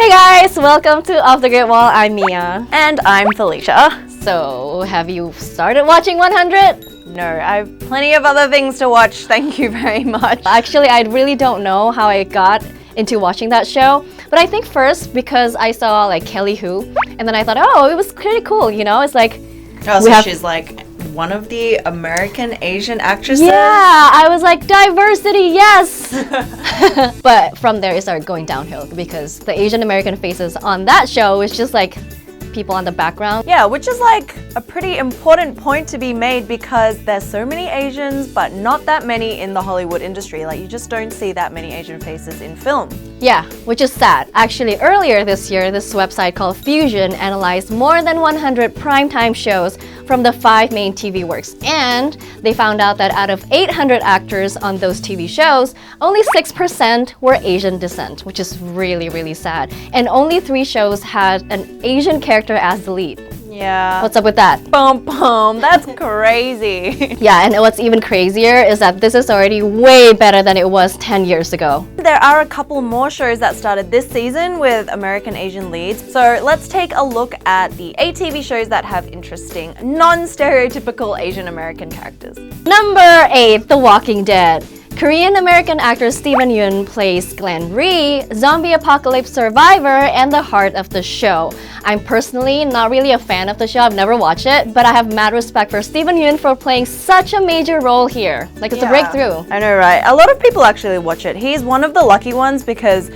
Hey guys, welcome to Off the Grid Wall. I'm Mia. And I'm Felicia. So, have you started watching 100? No, I have plenty of other things to watch, thank you very much. Actually, I really don't know how I got into watching that show, but I think first because I saw like Kelly Hu, and then I thought, oh, it was pretty cool, you know? It's like... Oh, so she's like one of the American Asian actresses? Yeah, I was like, diversity, yes! But from there it started going downhill because the Asian American faces on that show is just like people on the background. Yeah, which is like a pretty important point to be made because there's so many Asians but not that many in the Hollywood industry. Like you just don't see that many Asian faces in film. Yeah, which is sad. Actually, earlier this year, this website called Fusion analyzed more than 100 primetime shows from the 5 main TV works, and they found out that out of 800 actors on those TV shows, only 6% were Asian descent, which is really, really sad. And only 3 shows had an Asian character as the lead. Yeah. What's up with that? Boom, boom. That's crazy. Yeah, and what's even crazier is that this is already way better than it was 10 years ago. There are a couple more shows that started this season with American Asian leads. So let's take a look at the 8 TV shows that have interesting, non-stereotypical Asian American characters. Number 8, The Walking Dead. Korean-American actor Steven Yeun plays Glenn Rhee, zombie apocalypse survivor, and the heart of the show. I'm personally not really a fan of the show, I've never watched it, but I have mad respect for Steven Yeun for playing such a major role here. Like, it's a breakthrough. I know, right? A lot of people actually watch it. He's one of the lucky ones because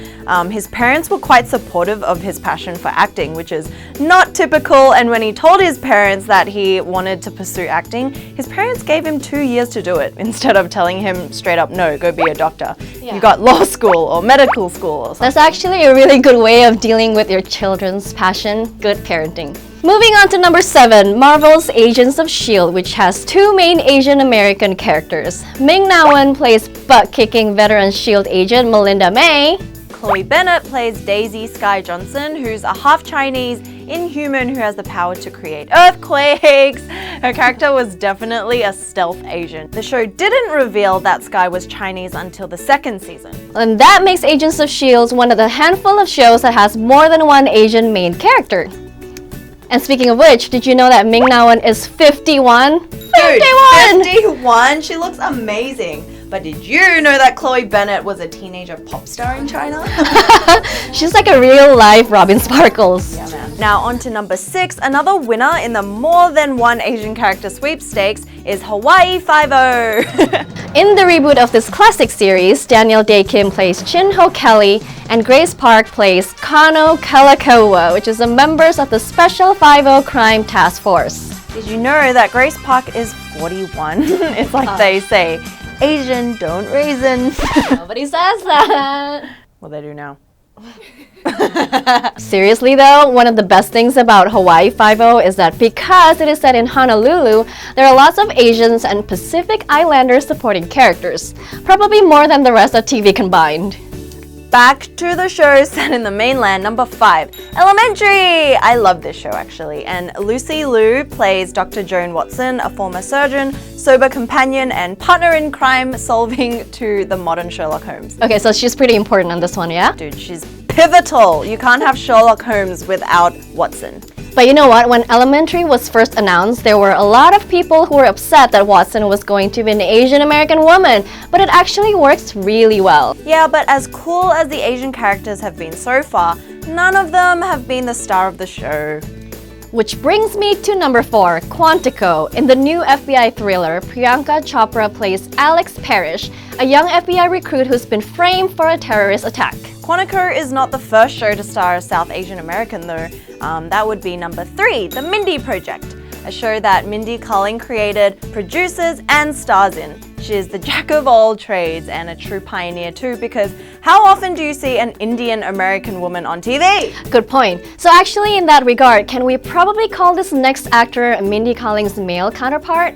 his parents were quite supportive of his passion for acting, which is not typical, and when he told his parents that he wanted to pursue acting, his parents gave him 2 years to do it instead of telling him straight up, no, go be a doctor. Yeah. You got law school or medical school or something. That's actually a really good way of dealing with your children's passion. Good parenting. Moving on to number 7, Marvel's Agents of S.H.I.E.L.D., which has 2 main Asian American characters. Ming-Na Wen plays butt-kicking veteran S.H.I.E.L.D. agent Melinda May. Chloe Bennett plays Daisy Sky Johnson, who's a half-Chinese inhuman who has the power to create earthquakes. Her character was definitely a stealth agent. The show didn't reveal that Sky was Chinese until the 2nd season. And that makes Agents of S.H.I.E.L.D. one of the handful of shows that has more than one Asian main character. And speaking of which, did you know that Ming-Na Wen is 51? Dude, 51? She looks amazing. But did you know that Chloe Bennett was a teenager pop star in China? She's like a real-life Robin Sparkles. Yeah, man. Now on to number 6. Another winner in the more than one Asian character sweepstakes is Hawaii FiveO. In the reboot of this classic series, Daniel Day Kim plays Chin Ho Kelly, and Grace Park plays Kano Kalakaua, which is the members of the Special FiveO Crime Task Force. Did you know that Grace Park is 41? It's like they say, Asian don't raisin. Nobody says that. Well, they do now. Seriously though, one of the best things about Hawaii FiveO is that because it is set in Honolulu, there are lots of Asians and Pacific Islanders supporting characters, probably more than the rest of TV combined. Back to the show set in the mainland, number 5, Elementary! I love this show actually, and Lucy Liu plays Dr. Joan Watson, a former surgeon, sober companion, and partner in crime solving to the modern Sherlock Holmes. Okay, so she's pretty important on this one, yeah? Dude, she's pivotal! You can't have Sherlock Holmes without Watson. But you know what? When Elementary was first announced, there were a lot of people who were upset that Watson was going to be an Asian American woman, but it actually works really well. Yeah, but as cool as the Asian characters have been so far, none of them have been the star of the show. Which brings me to number 4, Quantico. In the new FBI thriller, Priyanka Chopra plays Alex Parrish, a young FBI recruit who's been framed for a terrorist attack. Quantico is not the first show to star a South Asian American though. That would be number 3, The Mindy Project, a show that Mindy Kaling created, produces, and stars in. She is the jack of all trades and a true pioneer too, because how often do you see an Indian American woman on TV? Good point. So actually in that regard, can we probably call this next actor Mindy Kaling's male counterpart?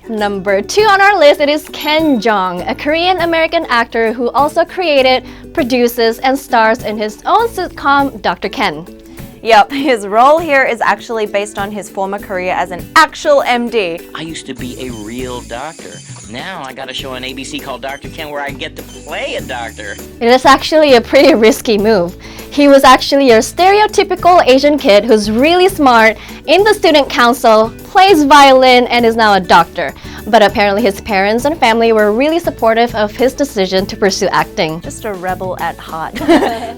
Number 2 on our list, it is Ken Jeong, a Korean-American actor who also created, produces, and stars in his own sitcom, Dr. Ken. Yep, his role here is actually based on his former career as an actual MD. I used to be a real doctor. Now I got a show on ABC called Dr. Ken where I get to play a doctor. It is actually a pretty risky move. He was actually your stereotypical Asian kid who's really smart, in the student council, plays violin, and is now a doctor. But apparently his parents and family were really supportive of his decision to pursue acting. Just a rebel at heart.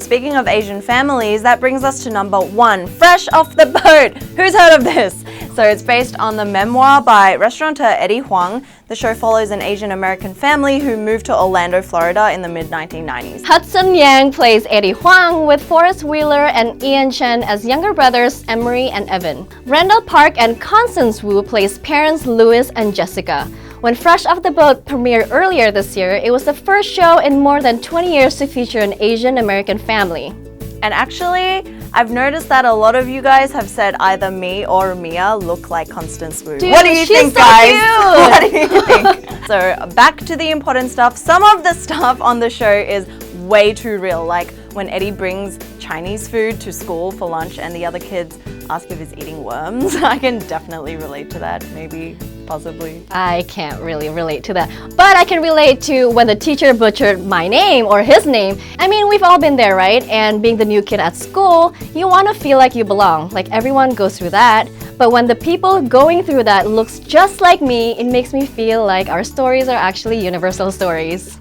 Speaking of Asian families, that brings us to number 1, Fresh Off the Boat. Who's heard of this? So it's based on the memoir by restaurateur Eddie Huang. The show follows an Asian American family who moved to Orlando, Florida in the mid-1990s. Hudson Yang plays Eddie Huang, with Forrest Wheeler and Ian Chen as younger brothers Emery and Evan. Randall Park and Constance Wu plays parents Louis and Jessica. When Fresh Off the Boat premiered earlier this year, it was the first show in more than 20 years to feature an Asian American family. And actually, I've noticed that a lot of you guys have said either me or Mia look like Constance Wu. Dude, what do you she's think, so guys? cute. What do you think? So back to the important stuff. Some of the stuff on the show is way too real, like when Eddie brings Chinese food to school for lunch and the other kids ask if he's eating worms. I can definitely relate to that, maybe, possibly. I can't really relate to that, but I can relate to when the teacher butchered my name or his name. I mean, we've all been there, right? And being the new kid at school, you want to feel like you belong. Like everyone goes through that. But when the people going through that looks just like me, it makes me feel like our stories are actually universal stories.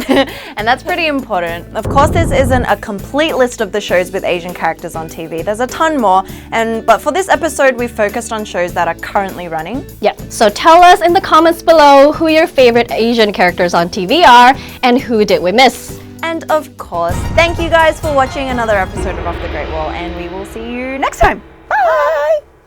And that's pretty important. Of course, this isn't a complete list of the shows with Asian characters on TV. There's a ton more, but for this episode, we focused on shows that are currently running. Yeah, so tell us in the comments below who your favorite Asian characters on TV are and who did we miss. And of course, thank you guys for watching another episode of Off the Great Wall, and we will see you next time. Bye!